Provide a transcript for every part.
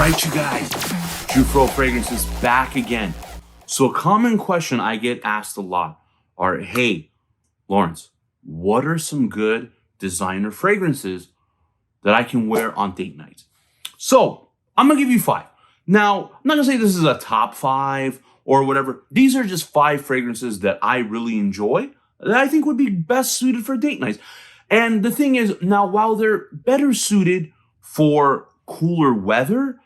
right, you guys. Jufro Fragrance is back again. So a common question I get asked a lot are, hey, Lawrence, what are some good designer fragrances that I can wear on date nights? So I'm gonna give you 5. Now, I'm not gonna say this is a top 5 or whatever. These are just 5 fragrances that I really enjoy that I think would be best suited for date nights. And the thing is, now while they're better suited for cooler weather,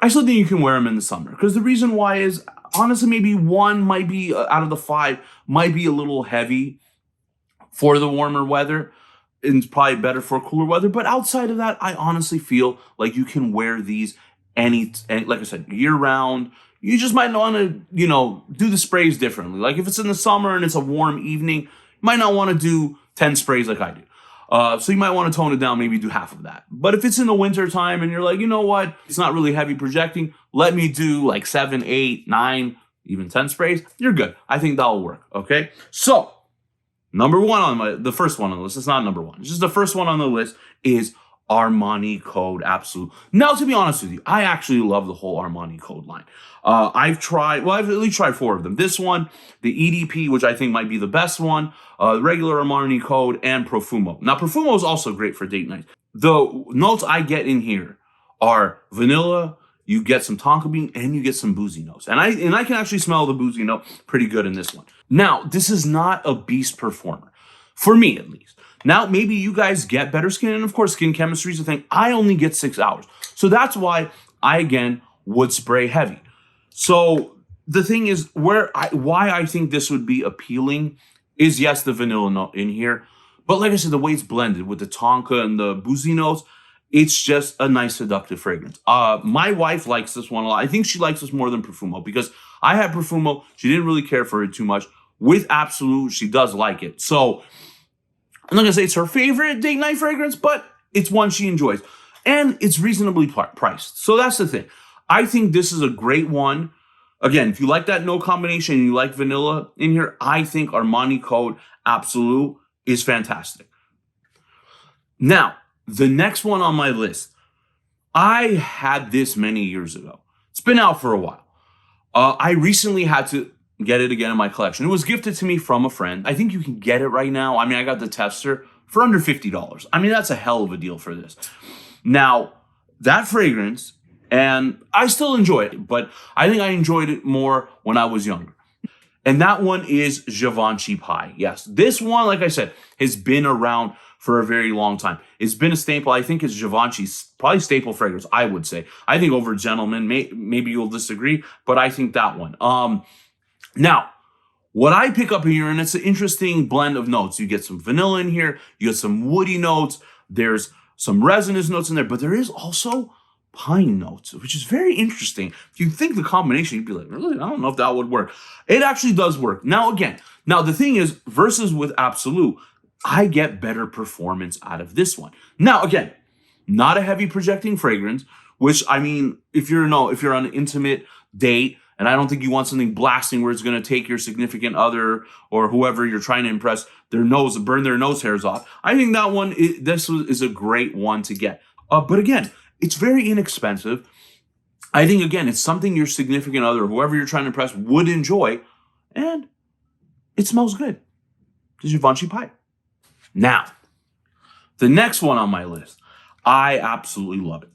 I still think you can wear them in the summer. Because the reason why is, honestly, maybe one might be, out of the 5, might be a little heavy for the warmer weather. And it's probably better for cooler weather. But outside of that, I honestly feel like you can wear these any like I said, year round. You just might want to, do the sprays differently. Like if it's in the summer and it's a warm evening, you might not want to do 10 sprays like I do. So you might want to tone it down, maybe do half of that. But if it's in the winter time and you're like, you know what, it's not really heavy projecting, let me do like 7, 8, 9, even 10 sprays, you're good. I think that'll work, okay? So, number 1 on the first one on the list, it's not number 1, it's just the first one on the list is Armani Code Absolu. Now, to be honest with you, I actually love the whole Armani Code line. I've at least tried 4 of them. This one, the EDP, which I think might be the best one, regular Armani Code, and Profumo. Now, Profumo is also great for date nights. The notes I get in here are vanilla, you get some tonka bean, and you get some boozy notes. And I can actually smell the boozy note pretty good in this one. Now, this is not a beast performer, for me at least. Now, maybe you guys get better skin, and of course, skin chemistry is a thing. I only get 6 hours. So that's why I, again, would spray heavy. So the thing is, why I think this would be appealing is, yes, the vanilla note in here. But like I said, the way it's blended with the tonka and the boozy notes, it's just a nice seductive fragrance. My wife likes this one a lot. I think she likes this more than Profumo because I had Profumo. She didn't really care for it too much. With Absolu, she does like it. So I'm not going to say it's her favorite date night fragrance, but it's one she enjoys. And it's reasonably priced. So that's the thing. I think this is a great one. Again, if you like that note combination and you like vanilla in here, I think Armani Code Absolu is fantastic. Now, the next one on my list, I had this many years ago. It's been out for a while. I recently had to get it again in my collection. It was gifted to me from a friend. I think you can get it right now. I mean, I got the tester for under $50. I mean, that's a hell of a deal for this. Now, that fragrance, and I still enjoy it, but I think I enjoyed it more when I was younger. And that one is Givenchy Pi. Yes, this one, like I said, has been around for a very long time. It's been a staple. I think it's Givenchy's probably staple fragrance, I would say. I think over Gentleman, maybe you'll disagree, but I think that one. Now, what I pick up here, and it's an interesting blend of notes. You get some vanilla in here, you get some woody notes, there's some resinous notes in there, but there is also pine notes, which is very interesting. If you think the combination, you'd be like, really? I don't know if that would work. It actually does work. Now, the thing is, versus with Absolu, I get better performance out of this one. Now, again, not a heavy projecting fragrance, which, I mean, if you're on an intimate date, and I don't think you want something blasting where it's going to take your significant other or whoever you're trying to impress, burn their nose hairs off. I think that one, this is a great one to get. But again, it's very inexpensive. I think, again, it's something your significant other, whoever you're trying to impress, would enjoy. And it smells good. It's Givenchy Pi. Now, the next one on my list, I absolutely love it.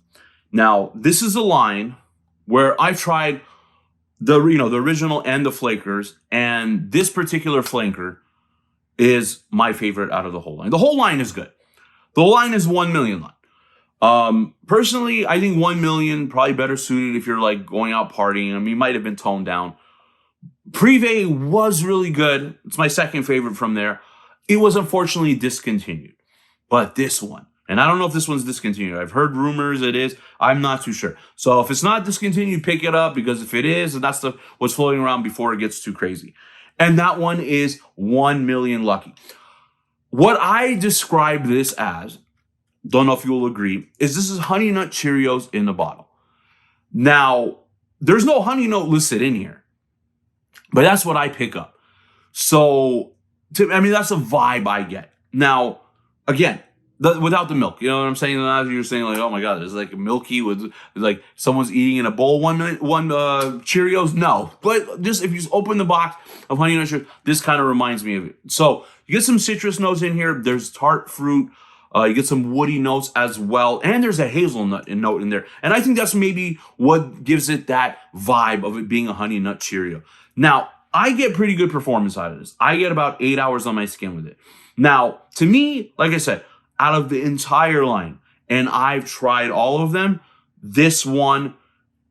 Now, this is a line where I've tried the original and the flakers, and this particular flanker is my favorite out of the whole line. The whole line is good. The line is 1 million line. Personally, I think 1 million probably better suited if you're like going out partying. I mean, it might have been toned down. Privé was really good. It's my second favorite from there. It was unfortunately discontinued. But this one, and I don't know if this one's discontinued. I've heard rumors it is. I'm not too sure. So if it's not discontinued, pick it up, because if it is, and that's what's floating around before it gets too crazy. And that one is 1 million lucky. What I describe this as, don't know if you'll agree, is this is Honey Nut Cheerios in a bottle. Now, there's no honey note listed in here, but that's what I pick up. So, that's a vibe I get. Now, again, without the milk. You know what I'm saying? You're saying like, oh my God, it's like milky with like someone's eating in a bowl one Cheerios. No, but just if you just open the box of Honey Nut Cheerios, this kind of reminds me of it. So you get some citrus notes in here. There's tart fruit. You get some woody notes as well, and there's a hazelnut note in there. And I think that's maybe what gives it that vibe of it being a Honey Nut Cheerio. Now, I get pretty good performance out of this. I get about 8 hours on my skin with it. Now, to me, like I said, out of the entire line, and I've tried all of them, this one,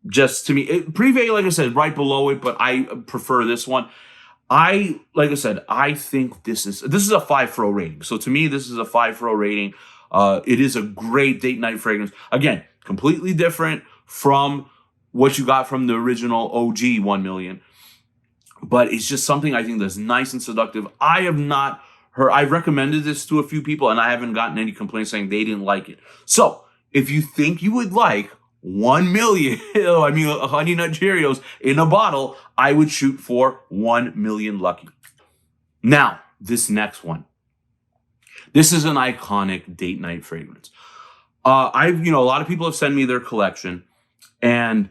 just to me, Privé, like I said, right below it, but I prefer this one. Like I said, I think this is a 5 for 0 rating. So to me, this is a 5 for 0 rating. It is a great date night fragrance. Again, completely different from what you got from the original OG 1 million. But it's just something I think that's nice and seductive. I've recommended this to a few people and I haven't gotten any complaints saying they didn't like it. So if you think you would like 1 million, Honey Nut Cheerios in a bottle, I would shoot for 1 million lucky. Now, this next one. This is an iconic date night fragrance. A lot of people have sent me their collection, and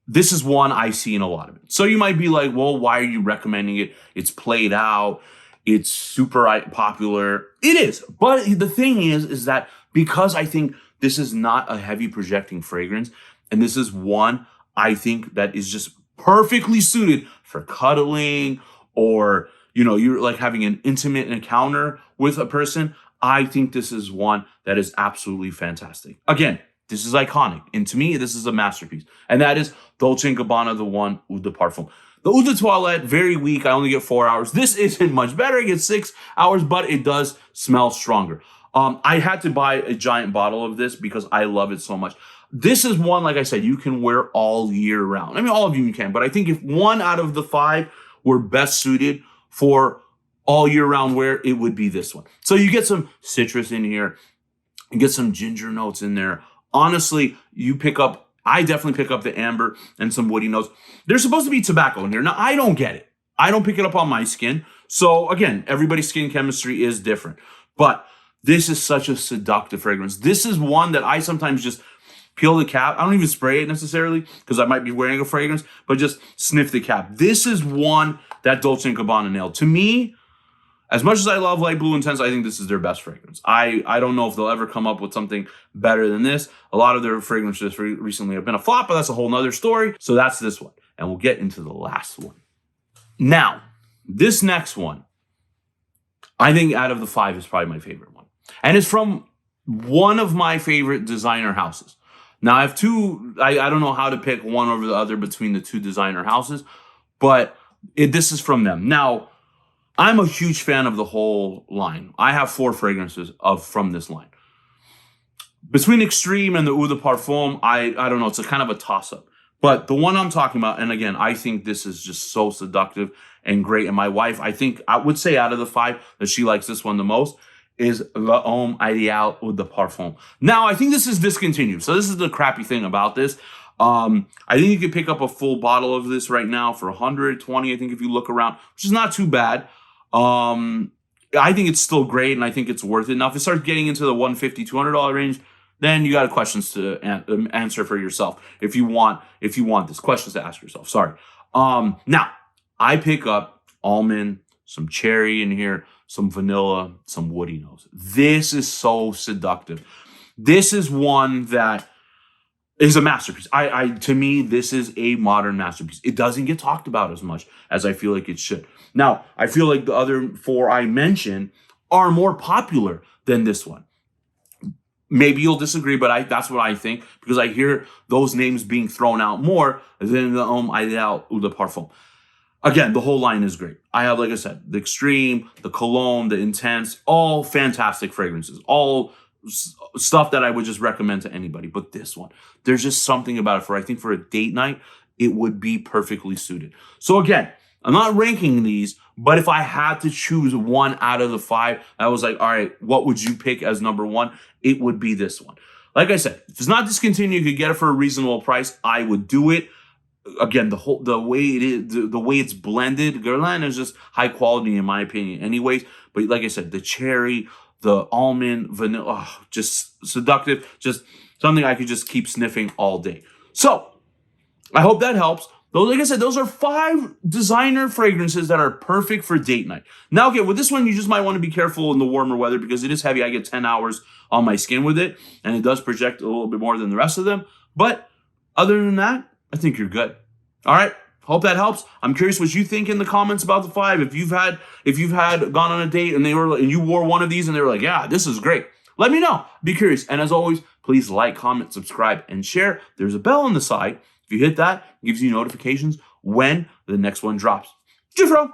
this is one I see in a lot of it. So you might be like, well, why are you recommending it? It's played out. It's super popular. It is. But the thing is that because I think this is not a heavy projecting fragrance, and this is one I think that is just perfectly suited for cuddling or, you're like having an intimate encounter with a person. I think this is one that is absolutely fantastic. Again, this is iconic. And to me, this is a masterpiece. And that is Dolce & Gabbana, the one Eau de Parfum. The Eau de Toilette, very weak. I only get 4 hours. This isn't much better. I get 6 hours, but it does smell stronger. I had to buy a giant bottle of this because I love it so much. This is one, like I said, you can wear all year round. I mean, all of you can, but I think if 1 out of the 5 were best suited for all year round wear, it would be this one. So you get some citrus in here, you get some ginger notes in there. Honestly, I definitely pick up the amber and some woody notes. There's supposed to be tobacco in here. Now, I don't get it. I don't pick it up on my skin. So again, everybody's skin chemistry is different. But this is such a seductive fragrance. This is one that I sometimes just peel the cap. I don't even spray it necessarily because I might be wearing a fragrance, but just sniff the cap. This is one that Dolce & Gabbana nailed. To me, as much as I love Light Blue Intense, I think this is their best fragrance. I don't know if they'll ever come up with something better than this. A lot of their fragrances recently have been a flop, but that's a whole nother story. So that's this one. And we'll get into the last one. Now, this next one, I think out of the 5 is probably my favorite one. And it's from one of my favorite designer houses. Now, I have two. I don't know how to pick one over the other between the 2 designer houses, but this is from them. Now, I'm a huge fan of the whole line. I have 4 fragrances from this line. Between Extreme and the Eau de Parfum, I don't know. It's a kind of a toss-up. But the one I'm talking about, and again, I think this is just so seductive and great. And my wife, I would say out of the 5 that she likes this one the most, is L'Homme Idéal Eau de Parfum. Now, I think this is discontinued. So this is the crappy thing about this. I think you could pick up a full bottle of this right now for $120, I think, if you look around, which is not too bad. I think it's still great, and I think it's worth it. Now, if it starts getting into the $150, $200 range, then you got questions to answer for yourself. If you want this, questions to ask yourself. Sorry. Now, I pick up almond, some cherry in here, some vanilla, some woody notes. This is so seductive. This is one that is a masterpiece. To me, this is a modern masterpiece. It doesn't get talked about as much as I feel like it should. Now, I feel like the other 4 I mentioned are more popular than this one. Maybe you'll disagree, but that's what I think, because I hear those names being thrown out more than the L'Homme Idéal Eau de Parfum. Again, the whole line is great. I have, like I said, the Extreme, the Cologne, the Intense, all fantastic fragrances, all stuff that I would just recommend to anybody. But this one, there's just something about it I think for a date night, it would be perfectly suited. So again, I'm not ranking these, but if I had to choose 1 out of the 5, I was like, all right, what would you pick as number 1? It would be this one. Like I said, if it's not discontinued, you could get it for a reasonable price, I would do it. Again, the way it is, the way it's blended, Guerlain is just high quality in my opinion anyways. But like I said, the cherry, the almond, vanilla, just seductive, just something I could just keep sniffing all day. So I hope that helps. Though, like I said, those are 5 designer fragrances that are perfect for date night. Now, okay, with this one, you just might want to be careful in the warmer weather because it is heavy. I get 10 hours on my skin with it, and it does project a little bit more than the rest of them. But other than that, I think you're good. All right. Hope that helps. I'm curious what you think in the comments about the 5. If you've had gone on a date and you wore one of these and they were like, yeah, this is great. Let me know. Be curious. And as always, please like, comment, subscribe, and share. There's a bell on the side. If you hit that, it gives you notifications when the next one drops. Jufro!